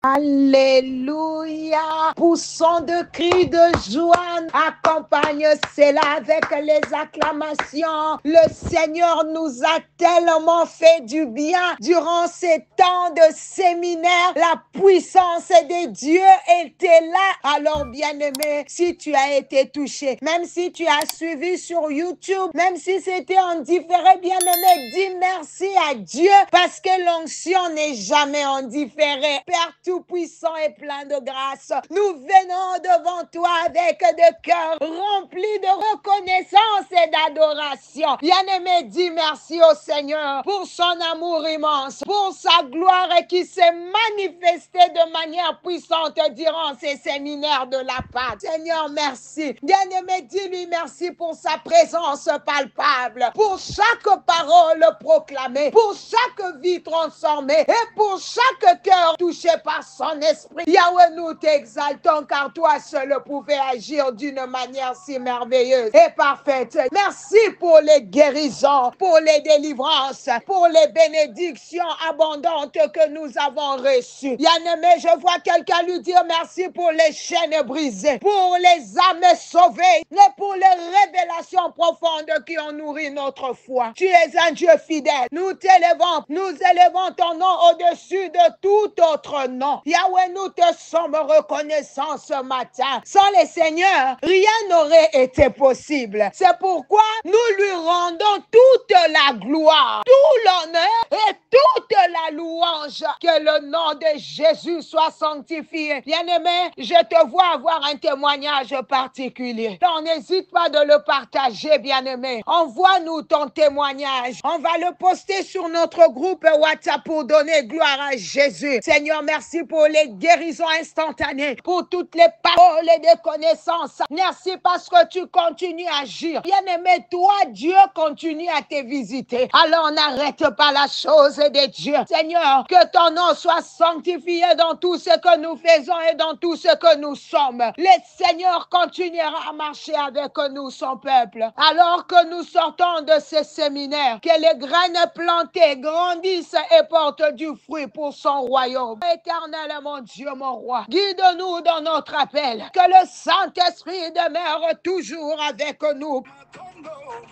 Alléluia. Poussons de cris de joie. Accompagne cela avec les acclamations. Le Seigneur nous a tellement fait du bien durant ces temps de séminaire. La puissance de Dieu était là. Alors, bien-aimé, si tu as été touché, même si tu as suivi sur YouTube, même si c'était en différé, bien-aimé, dis merci à Dieu parce que l'onction n'est jamais en différé. Père Tout-Puissant et plein de grâce, nous venons devant toi avec des cœurs remplis de reconnaissance et d'adoration. Bien-aimé, dis merci au Seigneur pour son amour immense, pour sa gloire qui s'est manifestée de manière puissante durant ces séminaires de la Pâque. Seigneur, merci. Bien-aimé, dis-lui merci pour sa présence palpable, pour chaque parole proclamée, pour chaque vie transformée et pour chaque cœur touché par son esprit. Yahweh, nous t'exaltons car toi seul pouvais agir d'une manière si merveilleuse et parfaite. Merci pour les guérisons, pour les délivrances, pour les bénédictions abondantes que nous avons reçues. Bien-aimé, je vois quelqu'un lui dire merci pour les chaînes brisées, pour les âmes sauvées et pour les révélations profondes qui ont nourri notre foi. Tu es un Dieu fidèle. Nous t'élevons, nous élevons ton nom au-dessus de tout autre nom. Yahweh, nous te sommes reconnaissants ce matin. Sans les seigneurs, rien n'aurait été possible. C'est pourquoi nous lui rendons toute la gloire, tout l'honneur et toute la louange. Que le nom de Jésus soit sanctifié. Bien-aimé, je te vois avoir un témoignage particulier. Donc, n'hésite pas de le partager, bien-aimé. Envoie-nous ton témoignage. On va le poster sur notre groupe WhatsApp pour donner gloire à Jésus. Seigneur, merci pour les guérisons instantanées, pour toutes les paroles et des connaissances. Merci parce que tu continues à agir. Bien-aimé, toi, Dieu continue à te visiter. Alors, n'arrête pas la chose de Dieu. Seigneur, que ton nom soit sanctifié dans tout ce que nous faisons et dans tout ce que nous sommes. Le Seigneur continuera à marcher avec nous, son peuple. Alors que nous sortons de ces séminaires, que les graines plantées grandissent et portent du fruit pour son royaume. Éternel, mon Dieu, mon roi, guide-nous dans notre appel. Que le Saint-Esprit demeure toujours avec nous.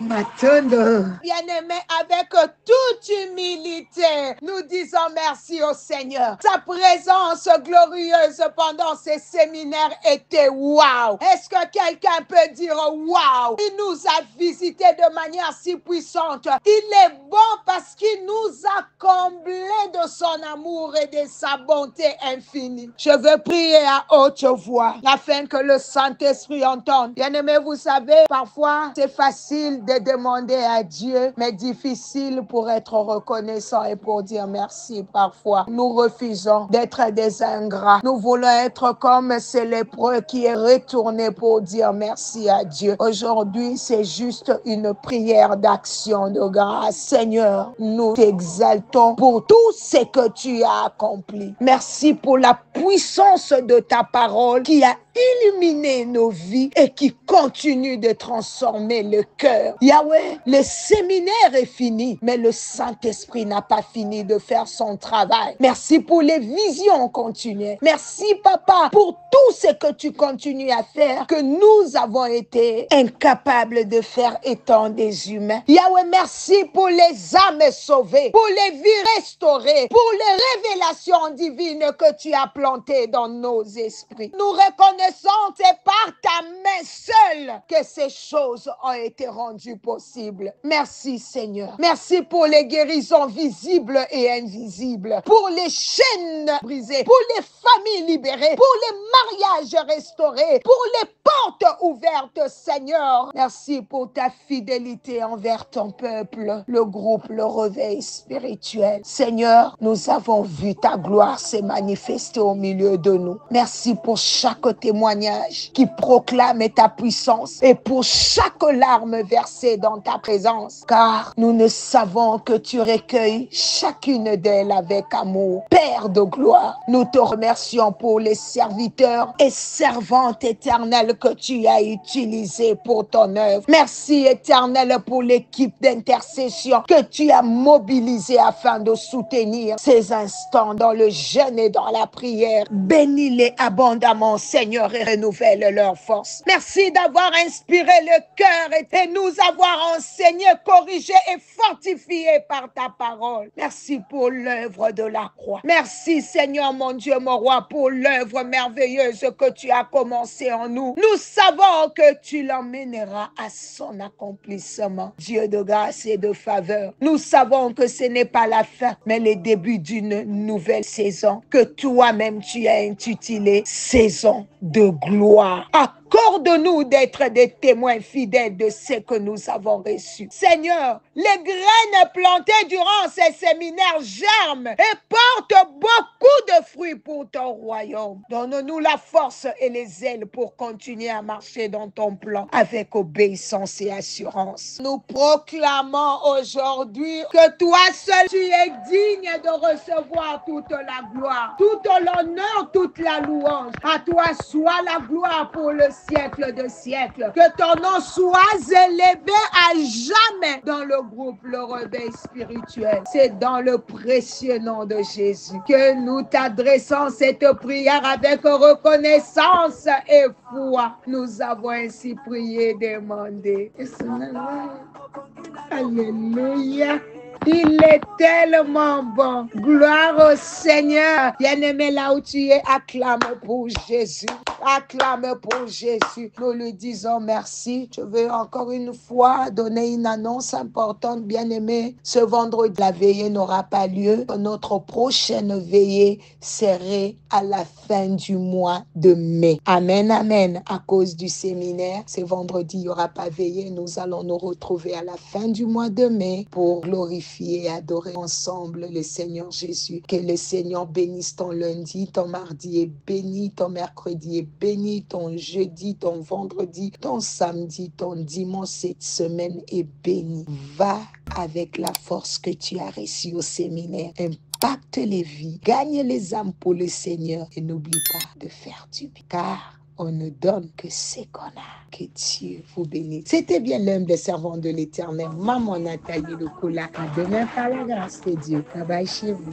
Matondo. Bien-aimé, avec toute humilité, nous disons merci au Seigneur. Sa présence glorieuse pendant ces séminaires était waouh. Est-ce que quelqu'un peut dire waouh? Il nous a visités de manière si puissante. Il est bon parce qu'il nous a comblés de son amour et de sa bonté infinie. Je veux prier à haute voix afin que le Saint-Esprit entende. Bien-aimé, vous savez, parfois c'est facile de demander à Dieu, mais difficile pour être reconnaissant et pour dire merci parfois. Nous refusons d'être des ingrats. Nous voulons être comme ce lépreux qui est retourné pour dire merci à Dieu. Aujourd'hui, c'est juste une prière d'action de grâce. Seigneur, nous t'exaltons pour tout ce que tu as accompli. Merci pour la puissance de ta parole qui a illuminer nos vies et qui continue de transformer le cœur. Yahweh, le séminaire est fini, mais le Saint-Esprit n'a pas fini de faire son travail. Merci pour les visions continuelles. Merci, Papa, pour tout ce que tu continues à faire, que nous avons été incapables de faire étant des humains. Yahweh, merci pour les âmes sauvées, pour les vies restaurées, pour les révélations divines que tu as plantées dans nos esprits. Nous reconnaissons c'est par ta main seule que ces choses ont été rendues possibles. Merci, Seigneur. Merci pour les guérisons visibles et invisibles, pour les chaînes brisées, pour les familles libérées, pour les mariages restaurés, pour les portes ouvertes, Seigneur. Merci pour ta fidélité envers ton peuple, le groupe, le réveil spirituel. Seigneur, nous avons vu ta gloire se manifester au milieu de nous. Merci pour chaque témoignage qui proclame ta puissance puissance et pour chaque larme versée dans ta présence, car nous ne savons que tu recueilles chacune d'elles avec amour. Père de gloire, nous te remercions pour les serviteurs et servantes éternelles que tu as utilisées pour ton œuvre. Merci éternel pour l'équipe d'intercession que tu as mobilisée afin de soutenir ces instants dans le jeûne et dans la prière. Bénis-les abondamment, Seigneur, et renouvelle leur force. Merci d'avoir inspiré le cœur et nous avoir enseigné, corrigé et fortifié par ta parole. Merci pour l'œuvre de la croix. Merci, Seigneur, mon Dieu, mon roi, pour l'œuvre merveilleuse que tu as commencée en nous. Nous savons que tu l'emmèneras à son accomplissement. Dieu de grâce et de faveur, nous savons que ce n'est pas la fin, mais le début d'une nouvelle saison que toi-même tu as intitulée saison de gloire. Accorde-nous d'être des témoins fidèles de ce que nous avons reçu. Seigneur, les graines plantées durant ces séminaires germent et portent beaucoup de fruits pour ton royaume. Donne-nous la force et les ailes pour continuer à marcher dans ton plan avec obéissance et assurance. Nous proclamons aujourd'hui que toi seul tu es digne de recevoir toute la gloire, tout l'honneur, toute la louange. À toi soit la gloire pour le siècle de siècles. Que ton nom soit élevé à jamais dans le groupe Le Réveil Spirituel. C'est dans le précieux nom de Jésus que nous t'adressons cette prière avec reconnaissance et foi. Nous avons ainsi prié, demandé. Alléluia. Il est tellement bon. Gloire au Seigneur. Bien-aimé, là où tu es, acclame pour Jésus. Acclame pour Jésus. Nous lui disons merci. Je veux encore une fois donner une annonce importante, bien-aimé. Ce vendredi, la veillée n'aura pas lieu. Notre prochaine veillée serait à la fin du mois de mai. Amen, amen. À cause du séminaire, ce vendredi, il n'y aura pas veillée. Nous allons nous retrouver à la fin du mois de mai pour glorifier et adorer ensemble le Seigneur Jésus. Que le Seigneur bénisse ton lundi, ton mardi est béni, ton mercredi est béni, ton jeudi, ton vendredi, ton samedi, ton dimanche, cette semaine est bénie. Va avec la force que tu as reçue au séminaire. Impacte les vies, gagne les âmes pour le Seigneur et n'oublie pas de faire du bien. Car on ne donne que ce qu'on a. Que Dieu vous bénisse. C'était bien l'humble servant de l'Éternel, Maman Nathalie Lokola. À demain par la grâce de Dieu. Bye bye chez vous.